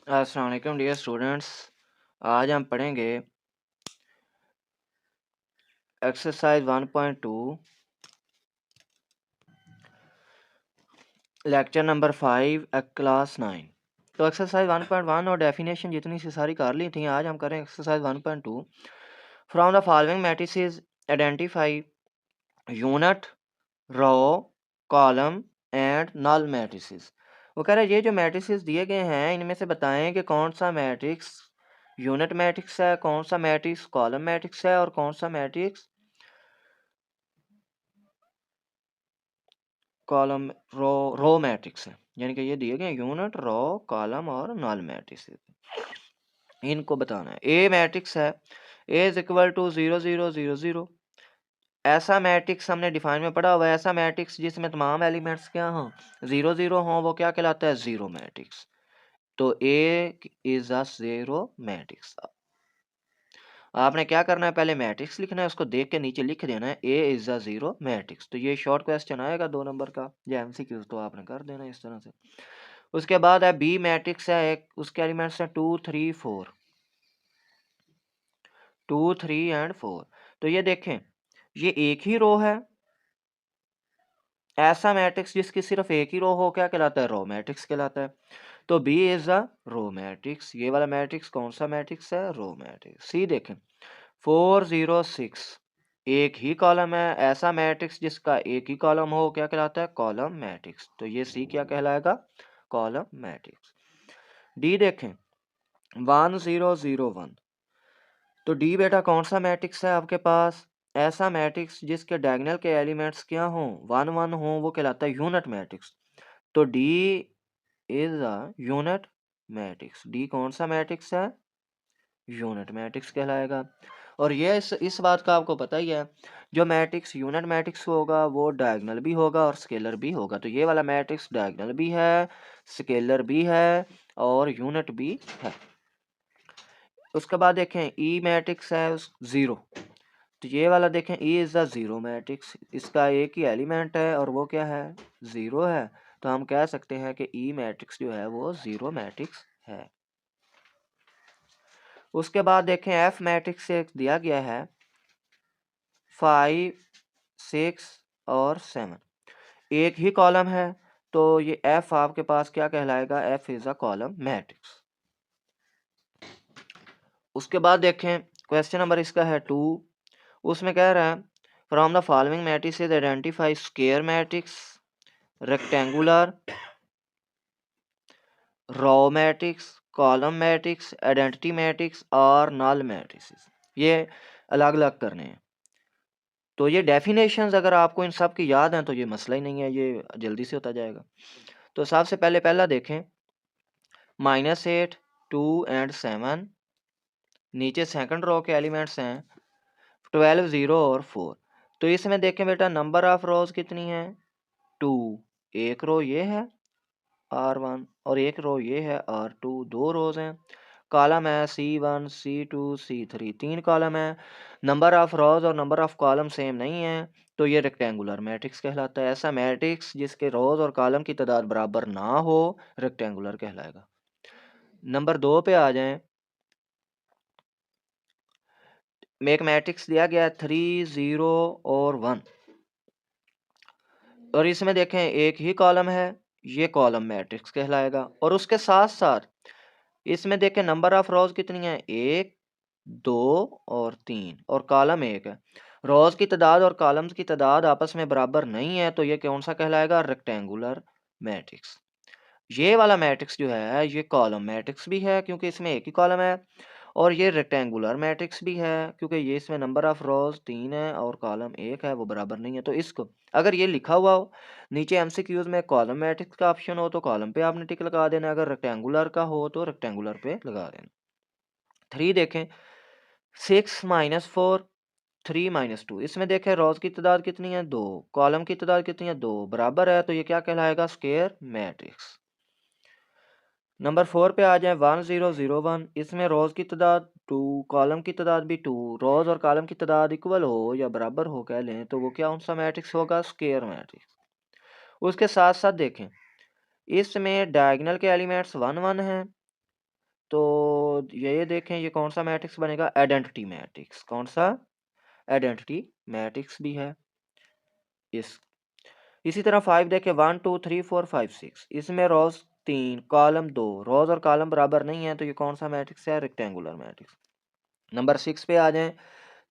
अस्सलाम वालेकुम dear students. आज हम पढ़ेंगे एक्सरसाइज 1.2 लेक्चर नंबर 5 क्लास 9। तो एक्सरसाइज 1.1 और डेफिनेशन जितनी सी सारी कर ली थी। आज हम करें exercise 1.2। From the following matrices identify unit, row, column and null matrices. वो कह रहे हैं ये जो मैट्रिसेस दिए गए हैं इनमें से बताएं कि कौन सा मैट्रिक्स यूनिट मैट्रिक्स है, कौन सा मैट्रिक्स कॉलम मैट्रिक्स है और कौन सा मैट्रिक्स कॉलम रो मैट्रिक्स है। यानी कि ये दिए गए यूनिट, रो, कॉलम और नल मैट्रिक्स, इनको बताना है। ए मैट्रिक्स है, ए इज इक्वल टू 0 0 0 0। ऐसा मैट्रिक्स हमने डिफाइन में पढ़ा हुआ है, ऐसा मैट्रिक्स जिसमें तमाम एलिमेंट्स क्या हों, 0 0 हों, वो क्या कहलाता है? Zero matrix. तो ए इज अ जीरो मैट्रिक्स। आपने क्या करना है, पहले मैट्रिक्स लिखना है, उसको देख के नीचे लिख देना है ए इज अ जीरो मैट्रिक्स। तो ये शॉर्ट क्वेश्चन आएगा 2 नंबर का या एमसीक्यूज, तो आपने कर देना इस तरह से। उसके बाद है बी मैट्रिक्स है, एक उसके एलिमेंट्स हैं 2 3 4, 2 3 एंड 4। तो ये देखें, ये एक ही रो है। ऐसा मैट्रिक्स जिसकी सिर्फ एक ही रो हो क्या कहलाता है? रो मैट्रिक्स कहलाता है। तो B is a row matrix. ये वाला मैट्रिक्स कौन सा मैट्रिक्स है? Row matrix. सी देखें, 4 0 6, एक ही कॉलम है। ऐसा मैट्रिक्स जिसका एक ही कॉलम हो क्या कहलाता है? Column matrix. तो ये सी क्या कहलाएगा? Column matrix. डी देखें, 1 0 0 1। तो डी बेटा कौन सा मैट्रिक्स है आपके पास? ऐसा मैट्रिक्स जिसके डायगोनल के एलिमेंट्स क्या हों? 1 1 हो, वो कहलाता है यूनिट मैट्रिक्स। तो D is a unit matrix. D कौन सा मैट्रिक्स है? यूनिट मैट्रिक्स कहलाएगा। और ये इस बात का आपको पता ही है, जो मैट्रिक्स यूनिट मैट्रिक्स होगा वो डायगोनल भी होगा और स्केलर भी होगा। तो ये वाला मैट्रिक्स डायगोनल भी है, स्केलर भी है और यूनिट भी है। उसके बाद देखें ई मैट्रिक्स है जीरो। तो ये वाला देखें, E is the zero matrix. इसका एक ही एलिमेंट है और वो क्या है? जीरो है। तो हम कह सकते हैं कि ई मैट्रिक्स जो है वो जीरो मैट्रिक्स है। उसके बाद देखें एफ मैट्रिक्स से दिया गया है 5 6 और 7, एक ही कॉलम है। तो ये एफ आपके पास क्या कहलाएगा? F is a column matrix. उसके बाद देखें क्वेश्चन नंबर इसका है 2। उसमें कह रहा है from the following matrices identify square matrix, rectangular, row matrix, column matrix, identity matrix और नल मैट्रिक्स। ये अलग अलग करने हैं। तो ये डेफिनेशंस अगर आपको इन सब की याद हैं तो ये मसला ही नहीं है, ये जल्दी से होता जाएगा। तो सबसे पहले पहला देखें, -8 2 एंड 7। नीचे सेकंड रो के एलिमेंट्स हैं 12 0 और 4। तो इसमें देखें बेटा, नंबर ऑफ रोज कितनी है? 2। एक रो ये है R1 और एक रो ये है R2, दो रोज हैं। कॉलम है C1 C2 C3, तीन कॉलम है। नंबर ऑफ रोज और नंबर ऑफ कॉलम सेम नहीं है। तो ये रेक्टेंगुलर मैट्रिक्स कहलाता है। ऐसा मैट्रिक्स जिसके रोज और कॉलम की तादाद बराबर ना हो रेक्टेंगुलर कहलाएगा। नंबर 2 पे आ जाएं। एक मैट्रिक्स दिया गया है 3 0 और 1 और इसमें देखें एक ही कॉलम है, ये कॉलम मैट्रिक्स कहलाएगा। और उसके साथ साथ इसमें देखें नंबर ऑफ रोज कितनी है? 1 2 और 3 और कॉलम एक है। रोज की तादाद और कॉलम्स की तादाद आपस में बराबर नहीं है। तो ये कौन सा कहलाएगा? Rectangular matrix. ये वाला मैट्रिक्स जो है ये कॉलम मैट्रिक्स भी है क्योंकि इसमें एक ही कॉलम है, और ये रेक्टेंगुलर मैट्रिक्स भी है क्योंकि ये इसमें नंबर ऑफ रोज 3 है और कॉलम एक है, वो बराबर नहीं है। तो इसको अगर ये लिखा हुआ हो नीचे एमसीक्यूज में कॉलम मैट्रिक्स का ऑप्शन हो तो कॉलम पे आपने टिक लगा देना, अगर रेक्टेंगुलर का हो तो रेक्टेंगुलर पे लगा देना। 3 देखें, 6 -4 3 -2। इसमें देखें रोज की तादाद कितनी है? 2, कॉलम की तादाद कितनी है? 2, बराबर है। तो ये क्या कहलाएगा? Square matrix. नंबर 4 पे आ जाए 1 0 0 1। इसमें रोज की तादाद 2, कॉलम की तादाद भी 2, रोज और कॉलम की तादाद इक्वल हो या बराबर हो कह लें तो वो क्या कौन सा मैट्रिक्स होगा? Square matrix. उसके साथ साथ देखें इसमें डायगोनल के एलिमेंट्स 1 1 हैं तो ये देखें ये कौन सा मैट्रिक्स बनेगा, आइडेंटिटी मैट्रिक्स। कौन सा, आइडेंटिटी मैट्रिक्स भी है इस। इसी तरह 5 देखें, 1 2 3 4 5 6, इसमें रोज 3 कॉलम 2, रोज और कॉलम बराबर नहीं है, तो ये कौन सा मैट्रिक्स है, रेक्टेंगुलर मैट्रिक्स। नंबर 6 पे आ जाएं,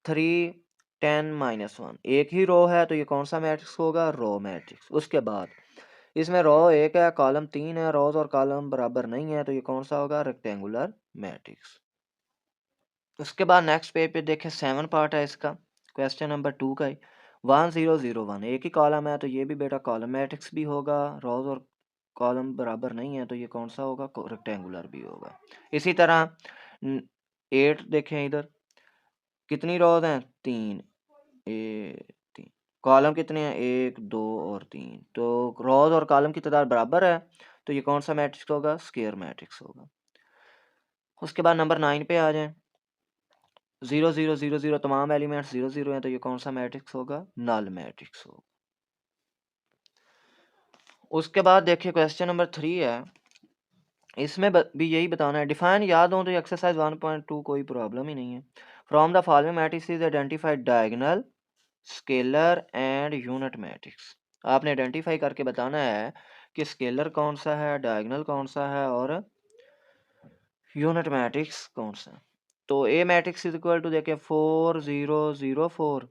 3 10 -1, एक ही रो है, तो ये कौन सा मैट्रिक्स होगा, रो मैट्रिक्स। उसके बाद इसमें रो एक है, कॉलम 3 है, रोज और कॉलम बराबर नहीं है, तो ये कौन सा होगा, रेक्टेंगुलर मैट्रिक्स। उसके बाद नेक्स्ट पेज पे देखें, 7 पार्ट है इसका, क्वेश्चन नंबर 2 का ही। 1 0 0 1, एक ही कॉलम है, तो ये भी बेटा कॉलम मैट्रिक्स भी होगा, रोज और कॉलम बराबर नहीं है, तो ये कौन सा होगा, रेक्टेंगुलर भी होगा। इसी तरह 8 देखें, इधर कितनी रोज हैं, 3, 3, कॉलम कितने हैं, 1 2 और 3, तो रोज और कॉलम की तादाद बराबर है, तो ये कौन सा मैट्रिक्स होगा, स्क्वायर मैट्रिक्स होगा। उसके बाद नंबर 9 पे आ जाएं, 0 0 0 0, तमाम एलिमेंट्स 0 0 हैं, तो ये कौन सा मैट्रिक्स होगा, नल मैट्रिक्स होगा। उसके बाद देखिए क्वेश्चन नंबर 3 है, इसमें भी यही बताना है। डिफाइन याद हो तो एक्सरसाइज 1.2 कोई प्रॉब्लम ही नहीं है। From the following matrix identified diagonal, scalar and unit matrix. आपने आइडेंटिफाई करके बताना है कि स्केलर कौन सा है, डायगोनल कौन सा है और यूनिट मैट्रिक्स कौन सा है। तो ए मैट्रिक्स इज इक्वल टू देखें 4 0 0 4,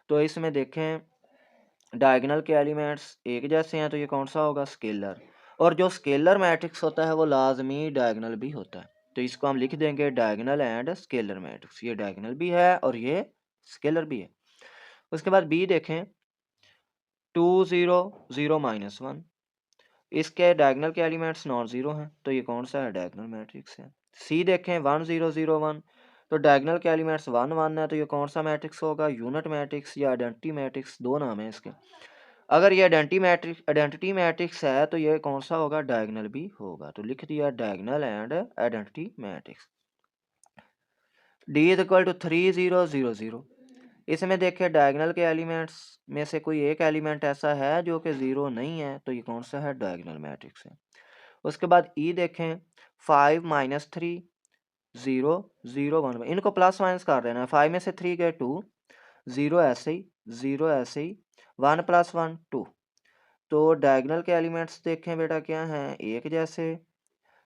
तो इसमें देखें डायगोनल के एलिमेंट्स एक जैसे हैं, तो ये कौन सा होगा, स्केलर। और जो स्केलर मैट्रिक्स होता है वो लाजमी डायगोनल भी होता है, तो इसको हम लिख देंगे डायगोनल एंड स्केलर मैट्रिक्स। ये डायगोनल भी है और ये स्केलर भी है। उसके बाद बी देखें, 2 0 0 -1, इसके डायगोनल के एलिमेंट्स नॉन जीरो हैं, तो ये कौन सा है, डायगोनल मैट्रिक्स है। सी देखें, 1 0 0 1, तो डायगोनल के एलिमेंट्स 1 1 है, तो ये कौन सा मैट्रिक्स होगा, यूनिट मैट्रिक्स या आइडेंटिटी मैट्रिक्स, दो नाम है इसके। अगर ये आइडेंटिटी मैट्रिक्स है, तो ये कौन सा होगा, डायगोनल भी होगा, तो लिख दिया diagonal and identity matrix. D is equal to 3 0 0 0, इसमें देखिए डायगोनल के एलिमेंट्स में से कोई एक एलिमेंट ऐसा है जो कि ज़ीरो नहीं है, तो ये कौन सा है, डायगोनल मैट्रिक्स है। उसके बाद ई देखें, 5 -3 0 0 1, इनको प्लस माइनस कर देना है। 5 में से 3 गए 2, 0 ऐसे ही, 0 ऐसे ही, 1 + 1 2, तो डायगोनल के एलिमेंट्स देखें बेटा क्या हैं, एक जैसे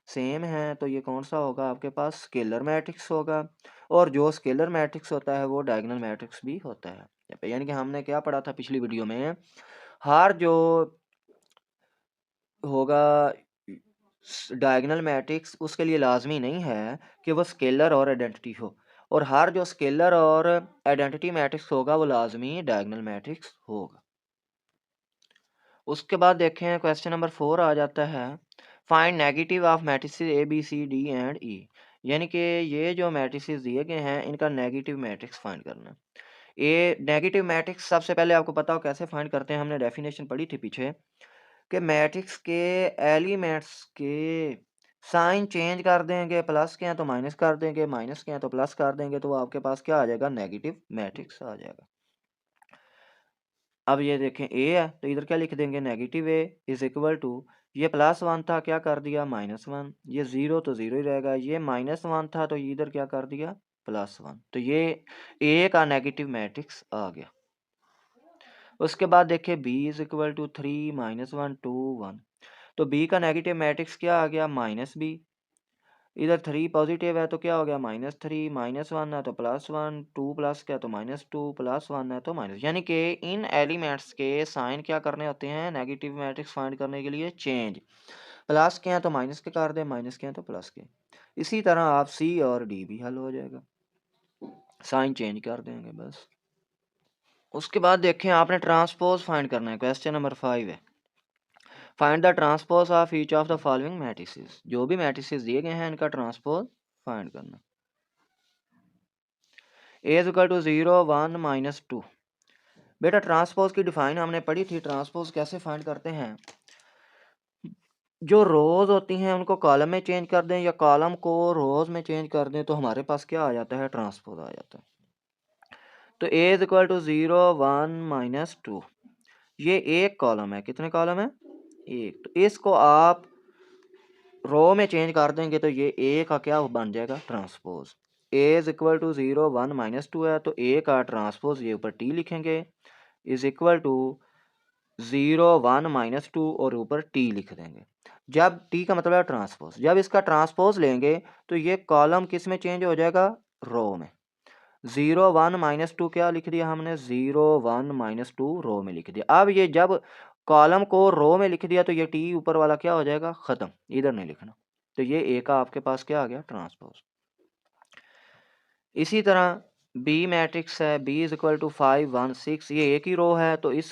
सेम है, तो ये कौन सा होगा आपके पास, स्केलर मैट्रिक्स होगा। और जो स्केलर मैट्रिक्स होता है वो डायगोनल मैट्रिक्स भी होता है। यानी कि हमने क्या पढ़ा था पिछली वीडियो में, हर जो होगा डायगोनल मैट्रिक्स उसके लिए लाजमी नहीं है कि वो स्केलर और आइडेंटिटी हो, और हर जो स्केलर और आइडेंटिटी मैट्रिक्स होगा वो लाजमी डायगोनल मैट्रिक्स होगा। उसके बाद देखें क्वेश्चन नंबर 4 आ जाता है, find negative of matrices A B C D and E, यानी कि ये जो मैट्रिसेस दिए गए हैं इनका नेगेटिव मैट्रिक्स फाइंड करना है। ये नेगेटिव मैट्रिक्स सबसे पहले आपको पता हो कैसे फाइंड करते हैं, हमने डेफिनेशन पढ़ी थी पीछे कि मैट्रिक्स के एलिमेंट्स के साइन चेंज कर देंगे, प्लस के हैं तो माइनस कर देंगे, माइनस के हैं तो प्लस कर देंगे, तो वो आपके पास क्या आ जाएगा, नेगेटिव मैट्रिक्स आ जाएगा। अब ये देखें ए है, तो इधर क्या लिख देंगे, negative A is equal to, ये +1 था क्या कर दिया, -1, ये 0 तो 0 ही रहेगा, ये -1 था तो इधर क्या कर दिया, +1, तो ये ए का नेगेटिव मैट्रिक्स आ गया। उसके बाद देखिए बी इज इक्वल टू 3 -1 2 1, तो बी का नेगेटिव मैट्रिक्स क्या आ गया, -b, इधर 3 पॉजिटिव है तो क्या हो गया, -3, -1 है तो +1, 2 प्लस क्या तो -2, +1 है तो माइनस, यानी कि इन एलिमेंट्स के साइन क्या करने होते हैं, नेगेटिव मैट्रिक्स फाइंड करने के लिए चेंज, प्लस के हैं तो माइनस के कर दें, माइनस के हैं तो प्लस के। इसी तरह आप सी और डी भी हल हो जाएगा, साइन चेंज कर देंगे बस। उसके बाद देखें आपने ट्रांसपोज फाइंड करना है, क्वेश्चन नंबर 5 है, find the transpose of each of the following matrices, जो भी मैट्रिसेस दिए गए हैं इनका ट्रांसपोज फाइंड करना। ए इज इक्वल टू 0 1 -2, बेटा ट्रांसपोज की डिफाइन हमने पढ़ी थी, ट्रांसपोज कैसे फाइंड करते हैं, जो रोज होती हैं उनको कॉलम में चेंज कर दें या कॉलम को रोज में चेंज कर दें, तो हमारे पास क्या आ जाता है, ट्रांसपोज आ जाता है। तो ए इज इक्वल टू 0 1 -2, ये एक कॉलम है, कितने कॉलम है, एक, तो इसको आप रो में चेंज कर देंगे तो ये ए का क्या बन जाएगा, transpose. A is equal to 0 1 -2 है, तो ए का ट्रांसपोज ये ऊपर टी लिखेंगे इज इक्वल टू 0 1 -2 और ऊपर टी लिख देंगे। जब टी का मतलब है ट्रांसपोज, जब इसका ट्रांसपोज लेंगे तो ये कॉलम किस में चेंज हो जाएगा, रो में। 0 1 -2 क्या लिख दिया हमने, 0 1 -2 रो में लिख दिया। अब ये जब कॉलम को रो में लिख दिया तो ये टी ऊपर वाला क्या हो जाएगा, खत्म, इधर नहीं लिखना। तो ये ए का आपके पास क्या आ गया, ट्रांसपोज। इसी तरह बी मैट्रिक्स है, बी इज इक्वल टू 5 1 6, ये एक ही रो है तो इस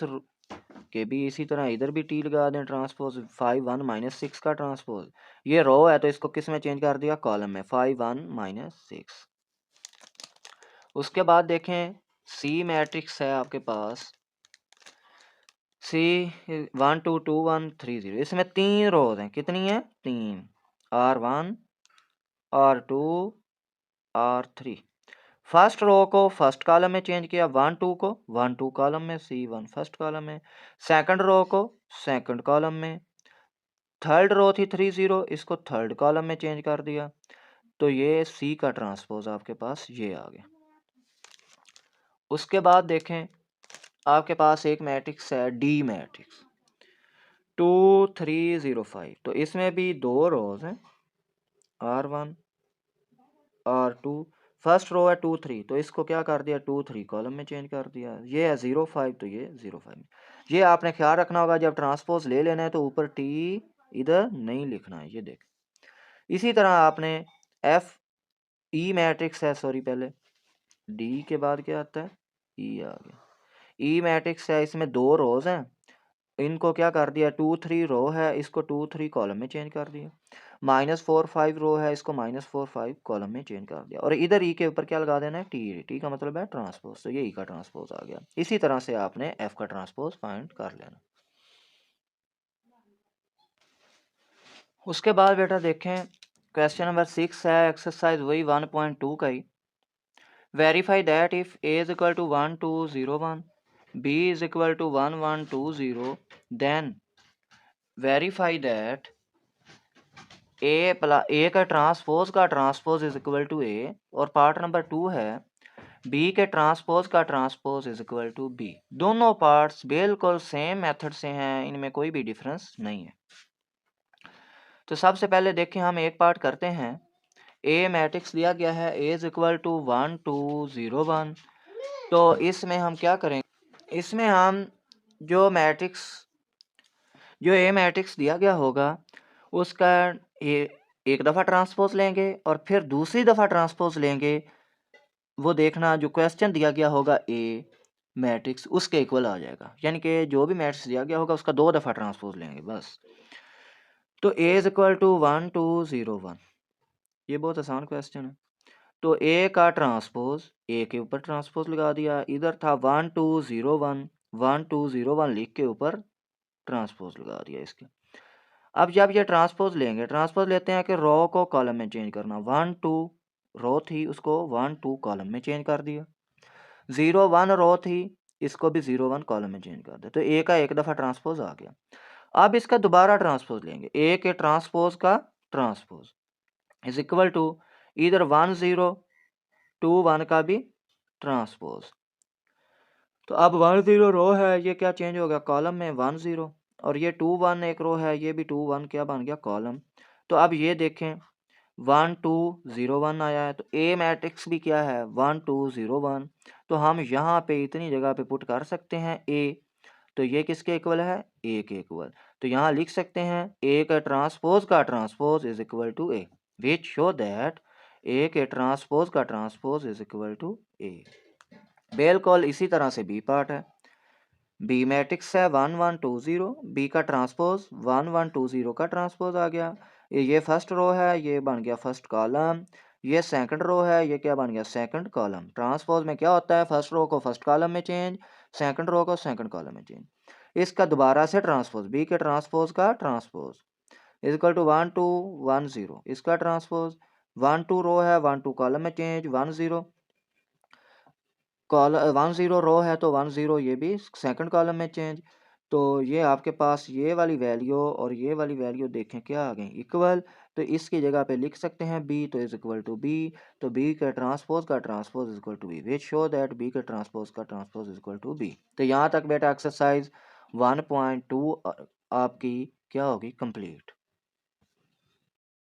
के भी इसी तरह इधर भी टी लगा दें, ट्रांसपोज 5 1 -6 का ट्रांसपोज। ये रो है तो इसको किस में चेंज कर दिया, कॉलम में, 5 1 -6। उसके बाद देखें सी मैट्रिक्स है आपके पास, सी 1 2 2 1 3 0, इसमें 3 रोज हैं, कितनी है, 3, R1 R2 R3। First row को फर्स्ट कॉलम में चेंज किया, 1 2 को 1 2 कॉलम में, C1 फर्स्ट कॉलम में, सेकंड रो को सेकंड कॉलम में, थर्ड रो थी 3 0, इसको थर्ड कॉलम में चेंज कर दिया। तो ये सी का ट्रांसपोज आपके पास ये आ गया। उसके बाद देखें आपके पास एक मैट्रिक्स है डी मैट्रिक्स 2 3 0 5, तो इसमें भी दो रोज हैं, R1 R2। फर्स्ट रो है 2 3, तो इसको क्या कर दिया, 2 3 कॉलम में चेंज कर दिया। ये है 0 5, तो ये 0 5। ये आपने ख्याल रखना होगा, जब ट्रांसपोज ले लेना है तो ऊपर टी इधर नहीं लिखना है, ये देख। इसी तरह आपने एफ ई मैट्रिक्स है, सॉरी पहले डी के बाद क्या आता है, ई आ गया। ई मैट्रिक्स है, इसमें दो रोज हैं, इनको क्या कर दिया, 2 3 रो है, इसको 2 3 कॉलम में चेंज कर दिया। -4 5 रो है, इसको -4 5 कॉलम में चेंज कर दिया। और इधर ई के ऊपर क्या लगा देना है, टी। टी का मतलब है ट्रांसपोज, तो ये ई का ट्रांसपोज आ गया। इसी तरह से आपने एफ का ट्रांसपोज फाइंड कर लेना। उसके बाद बेटा देखें क्वेश्चन नंबर 6 है, एक्सरसाइज वही 1.2 का ही। Verify that if A is equal to 1 2 0 1, B is equal to 1 1 2 0, then verify that A का transpose is equal to A, और पार्ट नंबर 2 है बी के ट्रांसपोज का transpose is equal to B. दोनों पार्ट्स बिल्कुल सेम मेथड से हैं, इनमें कोई भी डिफरेंस नहीं है। तो सबसे पहले देखें हम एक पार्ट करते हैं। ए मैट्रिक्स दिया गया है, ए इज इक्वल टू 1 2 0 1, तो इसमें हम क्या करेंगे, इसमें हम जो ए मैट्रिक्स दिया गया होगा उसका एक दफ़ा ट्रांसपोज लेंगे और फिर दूसरी दफ़ा ट्रांसपोज लेंगे। वो देखना जो क्वेश्चन दिया गया होगा ए मैट्रिक्स उसके इक्वल आ जाएगा, यानी कि जो भी मैट्रिक्स दिया गया होगा उसका दो दफ़ा ट्रांसपोज लेंगे बस। तो ए इज इक्वल टू 1 2 0 1, ये बहुत आसान क्वेश्चन है। तो ए का ट्रांसपोज ए के ऊपर ट्रांसपोज लगा दिया, इधर था 1 2 0 1, 1 2 0 1 लिख के ऊपर ट्रांसपोज लगा दिया इसके। अब जब ये ट्रांसपोज लेंगे, ट्रांसपोज लेते हैं कि रो को कॉलम में चेंज करना, 1 2 रो थी उसको 1 2 कॉलम में चेंज कर दिया, 0 1 रो थी इसको भी 0 1 कॉलम में चेंज कर दिया। तो ए का एक दफ़ा ट्रांसपोज आ गया। अब इसका दोबारा ट्रांसपोज लेंगे, ए के ट्रांसपोज का ट्रांसपोज इज इक्वल टू इधर 1 0 2 1 का भी ट्रांसपोज। तो अब 1 0 रो है, ये क्या चेंज हो गया कॉलम में 1 0, और ये 2 1 एक रो है, ये भी 2 1 क्या बन गया कॉलम। तो अब ये देखें 1 2 0 1 आया है, तो ए मैट्रिक्स भी क्या है 1 2 0 1, तो हम यहाँ पे इतनी जगह पे पुट कर सकते हैं ए, तो ये किसके इक्वल है, ए के इक्वल। तो यहाँ लिख सकते हैं ए का transpose is equal to A, which show that A के ट्रांसपोज का transpose is equal to A. बिल्कुल इसी तरह से बी पार्ट है, बी मैट्रिक्स है 1 1 2 0, बी का ट्रांसपोज 1 1 2 0 का ट्रांसपोज आ गया। ये फर्स्ट रो है, ये बन गया फर्स्ट कॉलम, ये सेकंड रो है, ये क्या बन गया सेकंड कॉलम। ट्रांसपोज में क्या होता है, फर्स्ट रो को फर्स्ट कॉलम में चेंज, सेकंड रो को सेकंड कॉलम में चेंज। इसका दोबारा से ट्रांसपोज, बी के ट्रांसपोज का ट्रांसपोज इज इक्वल टू 1 2 1 0, इसका ट्रांसपोज 1 2 रो है 1 2 कॉलम में चेंज, 1 0 1 0 रो है तो 1 0 ये भी सेकंड कॉलम में चेंज। तो ये आपके पास ये वाली वैल्यू और ये वाली वैल्यू देखें क्या आ गई इक्वल। तो इसकी जगह पे लिख सकते हैं बी तो इज इक्वल टू बी। तो बी का transpose is equal to B which show that B का transpose is equal to B. तो यहाँ तक बेटा एक्सरसाइज 1.2 आपकी क्या होगी कंप्लीट।